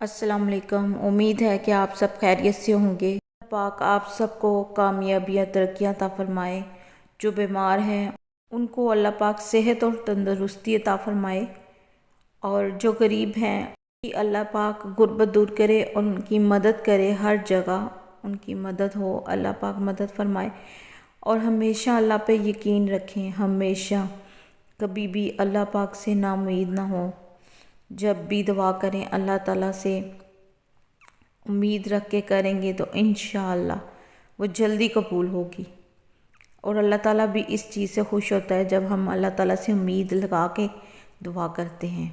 السلام علیکم۔ امید ہے کہ آپ سب خیریت سے ہوں گے۔ اللہ پاک آپ سب کو کامیابیاں ترقیاں عطا فرمائے۔ جو بیمار ہیں ان کو اللہ پاک صحت اور تندرستی عطا فرمائے، اور جو غریب ہیں اللہ پاک غربت دور کرے اور ان کی مدد کرے، ہر جگہ ان کی مدد ہو، اللہ پاک مدد فرمائے۔ اور ہمیشہ اللہ پہ یقین رکھیں، ہمیشہ کبھی بھی اللہ پاک سے ناامید نہ ہو۔ جب بھی دعا کریں اللہ تعالیٰ سے امید رکھ کے کریں گے تو انشاءاللہ وہ جلدی قبول ہوگی، اور اللہ تعالیٰ بھی اس چیز سے خوش ہوتا ہے جب ہم اللہ تعالیٰ سے امید لگا کے دعا کرتے ہیں۔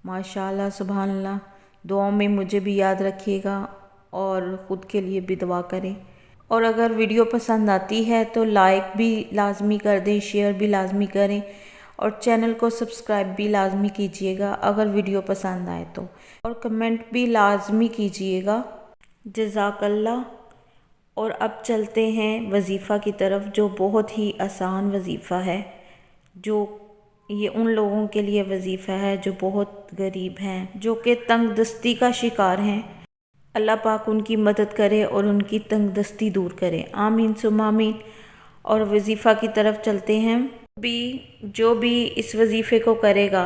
ماشاءاللہ، سبحان اللہ۔ دعاؤں میں مجھے بھی یاد رکھیے گا اور خود کے لیے بھی دعا کریں، اور اگر ویڈیو پسند آتی ہے تو لائک بھی لازمی کر دیں، شیئر بھی لازمی کریں، اور چینل کو سبسکرائب بھی لازمی کیجئے گا اگر ویڈیو پسند آئے تو، اور کمنٹ بھی لازمی کیجئے گا۔ جزاک اللہ۔ اور اب چلتے ہیں وظیفہ کی طرف، جو بہت ہی آسان وظیفہ ہے، جو یہ ان لوگوں کے لیے وظیفہ ہے جو بہت غریب ہیں، جو کہ تنگ دستی کا شکار ہیں۔ اللہ پاک ان کی مدد کرے اور ان کی تنگ دستی دور کرے، آمین ثم آمین۔ اور وظیفہ کی طرف چلتے ہیں۔ جو بھی اس وظیفے کو کرے گا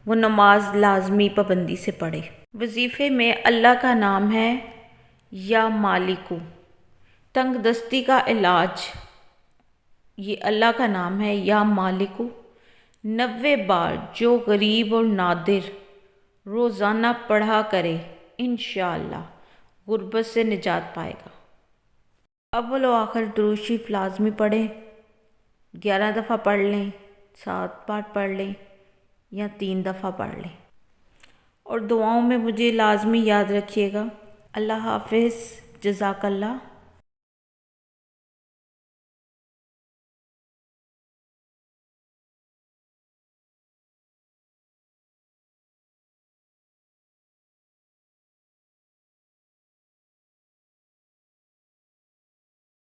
وہ نماز لازمی پابندی سے پڑھے۔ وظیفے میں اللہ کا نام ہے یا مالکو، تنگ دستی کا علاج، یہ اللہ کا نام ہے یا مالکو۔ 90 بار جو غریب اور نادر روزانہ پڑھا کرے انشاءاللہ غربت سے نجات پائے گا۔ اول و آخر درود شریف لازمی پڑھیں، 11 دفعہ پڑھ لیں، 7 بار پڑھ لیں یا 3 دفعہ پڑھ لیں، اور دعاؤں میں مجھے لازمی یاد رکھیے گا۔ اللہ حافظ، جزاک اللہ۔